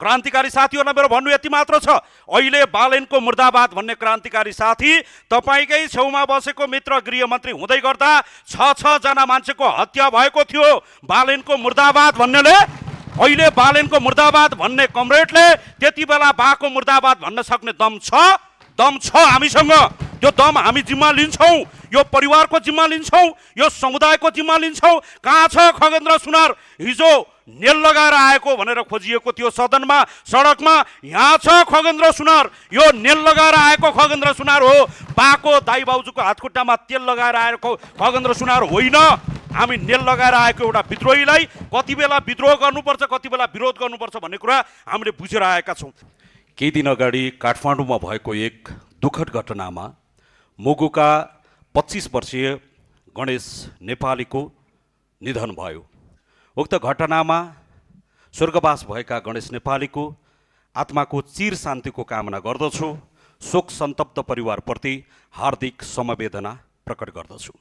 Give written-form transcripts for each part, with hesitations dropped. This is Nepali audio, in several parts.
क्रान्तिकारी साथीहरूलाई मेरो भन्नु यति मात्र छ, अहिले बालेनको मुर्दाबाद भन्ने क्रान्तिकारी साथी तपाईकै छेउमा बसेको मित्र गृहमन्त्री हुँदै गर्दा 6 जना मान्छेको हत्या भएको थियो। बालेनको मुर्दाबाद भन्नेले, अहिले बालेनको मुर्दाबाद भन्ने कमरेडले त्यति बेला बाको मुर्दाबाद भन्न सक्ने दम छ हामीसँग। त्यो दम हामी जिम्मा लिन्छौँ, यो परिवारको जिम्मा लिन्छौँ, यो समुदायको जिम्मा लिन्छौँ। कहाँ छ खगेन्द्र सुनार? हिजो नेल लगाएर आएको भनेर खोजिएको थियो सदनमा, सडकमा। यहाँ छ खगेन्द्र सुनार, यो नेल लगाएर आएको खगेन्द्र सुनार हो। बाको दाइ बाउजूको हातखुट्टामा तेल लगाएर आएको खगेन्द्र सुनार होइन। हामी नेल लगाएर आएको एउटा विद्रोहीलाई कति बेला विद्रोह गर्नुपर्छ, कति बेला विरोध गर्नुपर्छ भन्ने कुरा हामीले बुझेर आएका छौँ। केही दिन अगाडि काठमाडौँमा भएको एक दुःखद घटनामा मुगुका 25 वर्षीय गणेश नेपालीको निधन भयो। उक्त घटनामा स्वर्गवास भएका गणेश नेपालीको आत्माको चिर शान्तिको कामना गर्दछु। शोक सन्तप्त परिवारप्रति हार्दिक समवेदना प्रकट गर्दछु।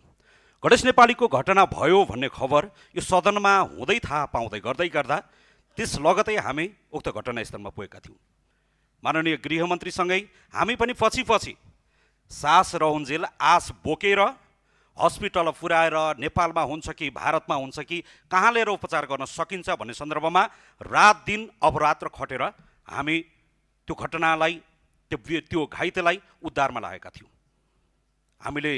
गणेश नेपालीको घटना भयो भन्ने खबर यो सदनमा हुँदै थाहा पाउँदै गर्दै गर्दा त्यस लगतै हामी उक्त घटनास्थलमा पुगेका थियौँ। माननीय गृहमन्त्रीसँगै हामी पनि पछि सास रहन्जेल आस बोकेर हस्पिटल पुर्याएर नेपालमा हुन्छ कि भारतमा हुन्छ कि कहाँ लिएर उपचार गर्न सकिन्छ भन्ने सन्दर्भमा रात दिन अहोरात्र खटेर हामी त्यो घटनालाई, त्यो घाइतेलाई उद्धारमा लागेका थियौँ। हामीले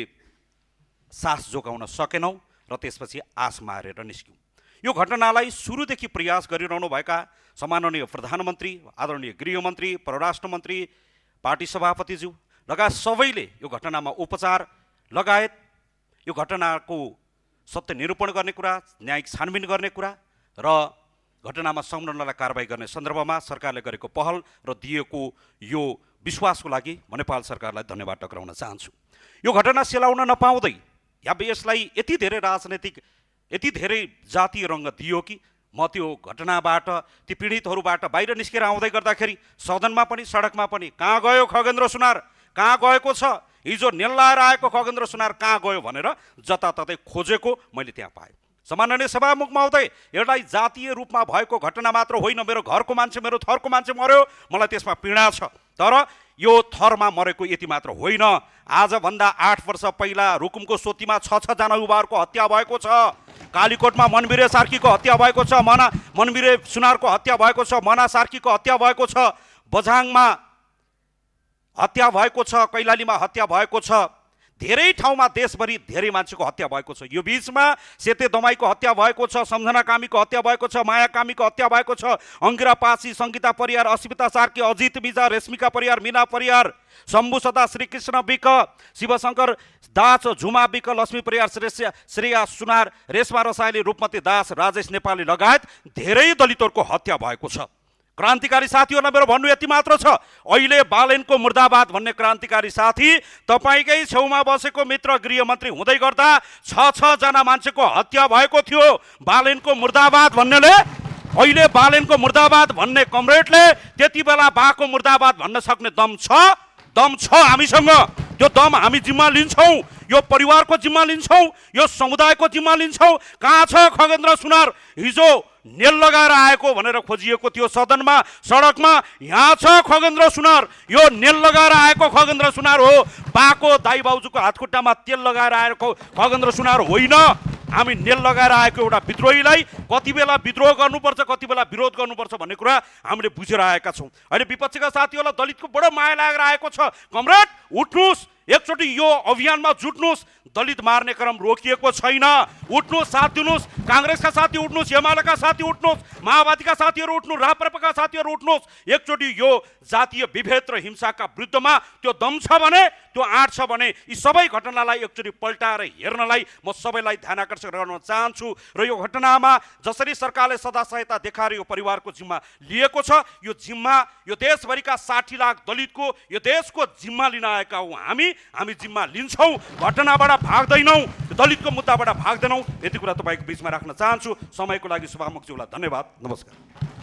सास जोगाउन सकेनौँ र त्यसपछि आस मारेर निस्क्यौँ। यो घटनालाई सुरुदेखि प्रयास गरिरहनु भएका सम्माननीय प्रधानमन्त्री, आदरणीय गृहमन्त्री, परराष्ट्र मन्त्री, पार्टी सभापतिज्यू लगायत सबैले यो घटनामा उपचार लगायत यो घटनाको सत्य निरूपण गर्ने कुरा, न्यायिक छानबिन गर्ने कुरा र घटनामा संलग्नलाई कारबाही गर्ने सन्दर्भमा सरकारले गरेको पहल र दिएको यो विश्वासको लागि म नेपाल सरकारलाई धन्यवाद टक्राउन चाहन्छु। यो घटना सेलाउन नपाउँदै या यसलाई यति धेरै राजनैतिक, यति धेरै जातीय रङ्ग दियो कि म त्यो घटनाबाट, ती पीडितहरूबाट बाहिर निस्केर आउँदै गर्दाखेरि सदनमा पनि सडकमा पनि कहाँ गयो खगेन्द्र सुनार, कहाँ गएको छ? हिजो नेल लाएर आएको खगेन्द्र सुनार कहाँ गयो भनेर जताततै खोजेको मैले त्यहाँ पाएँ। सम्माननीय सभामुख महोदय, यसलाई जातीय रूपमा भएको घटना मात्र होइन, मेरो घरको मान्छे, मेरो थरको मान्छे मर्यो, मलाई त्यसमा पीडा छ। तर यो थरमा मरेको यति मात्र होइन। आजभन्दा 8 वर्ष पहिला रुकुमको सोतीमा 6 जना युवाहरूको हत्या भएको छ। कालीकोटमा मनबिरे सार्कीको हत्या भएको छ, मनबिरे सुनारको हत्या भएको छ, मना सार्कीको हत्या भएको छ, बझाङमा हत्या भएको छ, कैलालीमा हत्या भएको छ, धेरै ठाउँमा देशभरि धेरै मान्छेको हत्या भएको छ। यो बीचमा सेते दमाईको हत्या भएको छ, सम्झना कामीको हत्या भएको छ, माया कामीको हत्या भएको छ, अङ्गिरा पासी, सङ्गीता परियार, अस्मिता सार्की, अजित बिजा, रेश्मिका परियार, मीना परियार, शम्भु सदा, श्रीकृष्ण विक, शिवशङ्कर दास, झुमा विक, लक्ष्मी परियार, श्रेया सुनार, रेशमा रसाइली, रूपमती दास, राजेश नेपाली लगायत धेरै दलितहरूको हत्या भएको छ। क्रान्तिकारी साथीहरूलाई मेरो भन्नु यति मात्र छ, अहिले बालेनको मुर्दाबाद भन्ने क्रान्तिकारी साथी तपाईकै छेउमा बसेको मित्र गृहमन्त्री हुँदै गर्दा 6 जना मान्छेको हत्या भएको थियो। बालेनको मुर्दाबाद भन्नेले, अहिले बालेनको मुर्दाबाद भन्ने कमरेडले त्यति बेला बाको मुर्दाबाद भन्न सक्ने दम छ हामीसँग। त्यो दम हामी जिम्मा लिन्छौँ, यो परिवारको जिम्मा लिन्छौँ, यो समुदायको जिम्मा लिन्छौँ। कहाँ छ खगेन्द्र सुनार? हिजो नेल लगाएर आएको भनेर खोजिएको थियो सदनमा, सडकमा। यहाँ छ खगेन्द्र सुनार, यो नेल लगाएर आएको खगेन्द्र सुनार हो। बाको दाइ बाउजूको हातखुट्टामा तेल लगाएर आएको खगेन्द्र सुनार होइन। हामी नेल लगाएर आएको एउटा विद्रोहीलाई कति बेला विद्रोह गर्नुपर्छ, कति बेला विरोध गर्नुपर्छ भन्ने कुरा हामीले बुझेर आएका छौँ। अहिले विपक्षीका साथीहरूलाई दलितको बडो माया लागेर आएको छ। कमरेड उठ्नुहोस्, एकचोटि यो अभियानमा जुट्नुहोस्। दलित मार्ने क्रम रोकिएको छैन। उठ्नुहोस्, साथ दिनुहोस्। काङ्ग्रेसका साथी उठ्नुहोस्, एमालेका साथी उठ्नुहोस्, माओवादीका साथीहरू उठ्नुहोस्, राप्रपाका साथीहरू उठ्नुहोस्। एकचोटि यो जातीय विभेद र हिंसाका विरुद्धमा त्यो दम छ भने, त्यो आँट छ भने यी सबै घटनालाई एकचोटि पल्टाएर हेर्नलाई म सबैलाई ध्यान आकर्षण गर्न चाहन्छु। र यो घटनामा जसरी सरकारले सदा सहायता देखाएर यो परिवारको जिम्मा लिएको छ, यो जिम्मा यो देशभरिका 60 लाख दलितको यो देशको जिम्मा लिन आएका हौँ हामी जिम्मा लिन्छौँ। घटनाबाट भाग्दैनौँ, दलितको मुद्दाबाट भाग्दैनौँ। यति कुरा तपाईँको बिचमा राख्न चाहन्छु। समयको लागि सभामुखज्यूलाई धन्यवाद। नमस्कार।